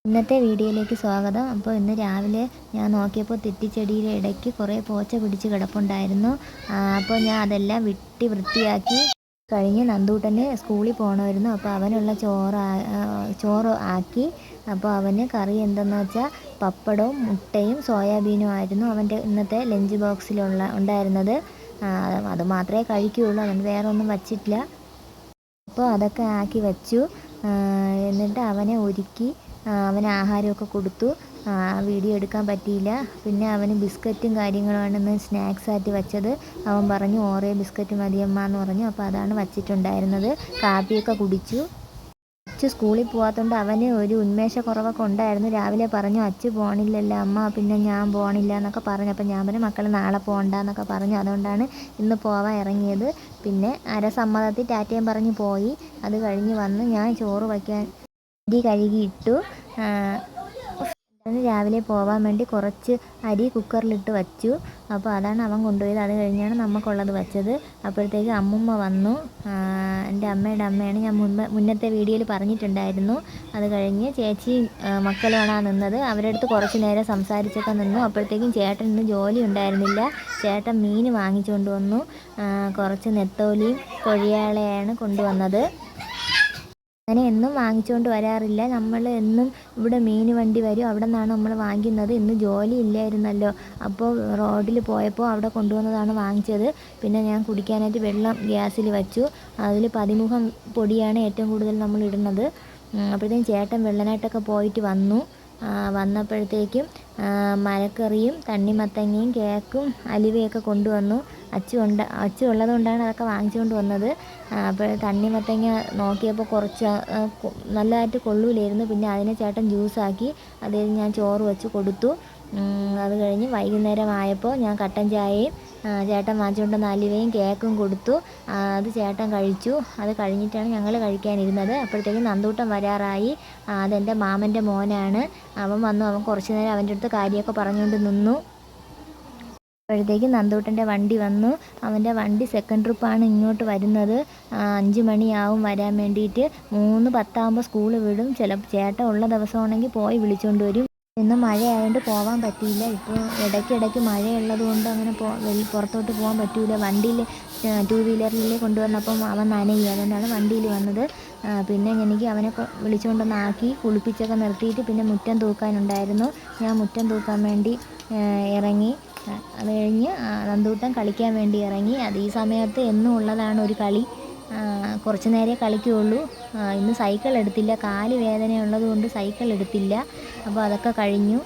ഇന്നത്തെ വീഡിയോയിലേക്ക് സ്വാഗതം. അപ്പോൾ ഇന്ന് രാവിലെ ഞാൻ നോക്കിയപ്പോൾ തെറ്റിച്ചെടിയുടെ ഇടയ്ക്ക് കുറേ പോച്ച പിടിച്ച് കിടപ്പുണ്ടായിരുന്നു. അപ്പോൾ ഞാൻ അതെല്ലാം വെട്ടി വൃത്തിയാക്കി കഴിഞ്ഞ് നന്ദൂട്ടന് സ്കൂളിൽ പോകണമായിരുന്നു. അപ്പോൾ അവനുള്ള ചോറ് ആക്കി. അപ്പോൾ അവന് കറി എന്തെന്ന് വെച്ചാൽ പപ്പടവും മുട്ടയും സോയാബീനും ആയിരുന്നു അവൻ്റെ ഇന്നത്തെ ലഞ്ച് ഉണ്ടായിരുന്നത്. അത് മാത്രമേ കഴിക്കുകയുള്ളൂ, അതുകൊണ്ട് വേറെ ഒന്നും വച്ചിട്ടില്ല. അപ്പോൾ അതൊക്കെ ആക്കി വച്ചു. എന്നിട്ട് അവനെ ഒരുക്കി അവന് ആഹാരമൊക്കെ കൊടുത്തു. വീഡിയോ എടുക്കാൻ പറ്റിയില്ല. പിന്നെ അവന് ബിസ്ക്കറ്റും കാര്യങ്ങളുമാണ് ഇന്ന് സ്നാക്സായിട്ട് വെച്ചത്. അവൻ പറഞ്ഞു ഓറിയോ ബിസ്ക്കറ്റ് മതിയമ്മ എന്ന് പറഞ്ഞു. അപ്പോൾ അതാണ് വച്ചിട്ടുണ്ടായിരുന്നത്. കാപ്പിയൊക്കെ കുടിച്ചു. അച്ചു സ്കൂളിൽ പോകാത്തതുകൊണ്ട് അവന് ഒരു ഉന്മേഷക്കുറവൊക്കെ ഉണ്ടായിരുന്നു. രാവിലെ പറഞ്ഞു അച്ചു പോകണില്ലല്ലോ അമ്മ, പിന്നെ ഞാൻ പോകണില്ല എന്നൊക്കെ പറഞ്ഞു. അപ്പം ഞാൻ പറഞ്ഞു മക്കൾ നാളെ പോകണ്ട എന്നൊക്കെ പറഞ്ഞു. അതുകൊണ്ടാണ് ഇന്ന് പോവാൻ ഇറങ്ങിയത്. പിന്നെ അരസമ്മതത്തിൽ ടാറ്റയും പറഞ്ഞ് പോയി. അത് കഴിഞ്ഞ് വന്ന് ഞാൻ ചോറ് വയ്ക്കാൻ അരി കഴുകിയിട്ടു. രാവിലെ പോകാൻ വേണ്ടി കുറച്ച് അരി കുക്കറിലിട്ട് വച്ചു. അപ്പോൾ അതാണ് അവൻ കൊണ്ടുപോയത്. അത് കഴിഞ്ഞാണ് നമുക്കുള്ളത് വച്ചത്. അപ്പോഴത്തേക്ക് അമ്മുമ്മ വന്നു. എൻ്റെ അമ്മയുടെ അമ്മയാണ്, ഞാൻ മുന്നത്തെ വീഡിയോയിൽ പറഞ്ഞിട്ടുണ്ടായിരുന്നു. അത് കഴിഞ്ഞ് ചേച്ചി മക്കളുമാണ് നിന്നത്. അവരുടെ അടുത്ത് കുറച്ച് നേരം സംസാരിച്ചൊക്കെ നിന്നു. അപ്പോഴത്തേക്കും ചേട്ടൻ ഇന്ന് ജോലി ഉണ്ടായിരുന്നില്ല. ചേട്ടൻ മീൻ വാങ്ങിച്ചുകൊണ്ട് വന്നു. കുറച്ച് നെത്തോലിയും കൊഴിയാളയാണ് കൊണ്ടുവന്നത്. അങ്ങനെ എന്നും വാങ്ങിച്ചുകൊണ്ട് വരാറില്ല. നമ്മൾ എന്നും ഇവിടെ മീൻ വണ്ടി വരും, അവിടെ നിന്നാണ് നമ്മൾ വാങ്ങിക്കുന്നത്. ഇന്ന് ജോലി ഇല്ലായിരുന്നല്ലോ, അപ്പോൾ റോഡിൽ പോയപ്പോൾ അവിടെ കൊണ്ടുവന്നതാണ് വാങ്ങിച്ചത്. പിന്നെ ഞാൻ കുടിക്കാനായിട്ട് വെള്ളം ഗ്യാസിൽ വച്ചു. അതിൽ പതിമുഖം പൊടിയാണ് ഏറ്റവും കൂടുതൽ നമ്മൾ ഇടുന്നത്. അപ്പോഴത്തേക്കും ചേട്ടൻ വെള്ളനായിട്ടൊക്കെ പോയിട്ട് വന്നപ്പോഴത്തേക്കും മരക്കറിയും തണ്ണിമത്തങ്ങയും കേക്കും അലുവയൊക്കെ കൊണ്ടുവന്നു. അച്ചു ഉള്ളതുകൊണ്ടാണ് അതൊക്കെ വാങ്ങിച്ചുകൊണ്ട് വന്നത്. അപ്പോൾ തണ്ണിമത്തങ്ങ നോക്കിയപ്പോൾ കുറച്ച് നല്ലതായിട്ട് കൊള്ളൂലായിരുന്നു. പിന്നെ അതിനെ ചേട്ടൻ ജ്യൂസാക്കി. അതിൽ ഞാൻ ചോറ് വെച്ച് കൊടുത്തു. അത് കഴിഞ്ഞ് വൈകുന്നേരം ആയപ്പോൾ ഞാൻ കട്ടൻ ചായയും ചേട്ടൻ വാങ്ങിച്ചുകൊണ്ട് വന്ന അലുവയും കേക്കും കൊടുത്തു. അത് ചേട്ടൻ കഴിച്ചു. അത് കഴിഞ്ഞിട്ടാണ് ഞങ്ങൾ കഴിക്കാനിരുന്നത്. അപ്പോഴത്തേക്കും നന്ദൂട്ടൻ വരാറായി. അതെൻ്റെ മാമൻ്റെ മോനാണ്. അവൻ വന്നു. അവൻ കുറച്ച് നേരം അവൻ്റെ അടുത്ത് കാര്യമൊക്കെ പറഞ്ഞുകൊണ്ട് നിന്നു. അപ്പോഴത്തേക്കും നന്ദൂട്ടൻ്റെ വണ്ടി വന്നു. അവൻ്റെ വണ്ടി സെക്കൻഡ് ട്രിപ്പാണ് ഇങ്ങോട്ട് വരുന്നത്. 5 മണിയാവും വരാൻ വേണ്ടിയിട്ട്. 3:10 സ്കൂൾ വിടും. ചേട്ടൻ ഉള്ള ദിവസമാണെങ്കിൽ പോയി വിളിച്ചുകൊണ്ട് വരും. ഇന്ന് മഴയായതുകൊണ്ട് പോകാൻ പറ്റിയില്ല. ഇപ്പോൾ ഇടയ്ക്കിടയ്ക്ക് മഴയുള്ളത് കൊണ്ട് അങ്ങനെ പുറത്തോട്ട് പോകാൻ പറ്റില്ല. വണ്ടിയിൽ 2 വീലറിൽ കൊണ്ടുവന്നപ്പം അവൻ നനയും, അതുകൊണ്ടാണ് വണ്ടിയിൽ വന്നത്. പിന്നെ എനിക്ക് അവനെ വിളിച്ചുകൊണ്ടൊന്നാക്കി കുളിപ്പിച്ചൊക്കെ നിർത്തിയിട്ട് പിന്നെ മുറ്റം തൂക്കാനുണ്ടായിരുന്നു. ഞാൻ മുറ്റം തൂക്കാൻ വേണ്ടി ഇറങ്ങി. അത് കഴിഞ്ഞ് നന്ദൂട്ടൻ കളിക്കാൻ വേണ്ടി ഇറങ്ങി. അത് ഈ സമയത്ത് എന്നും ഉള്ളതാണ് ഒരു കളി. കുറച്ച് നേരമേ കളിക്കുകയുള്ളൂ. ഇന്ന് സൈക്കിൾ എടുത്തില്ല, കാല് വേദന ഉള്ളത് കൊണ്ട് സൈക്കിൾ എടുത്തില്ല. അപ്പോൾ അതൊക്കെ കഴിഞ്ഞു.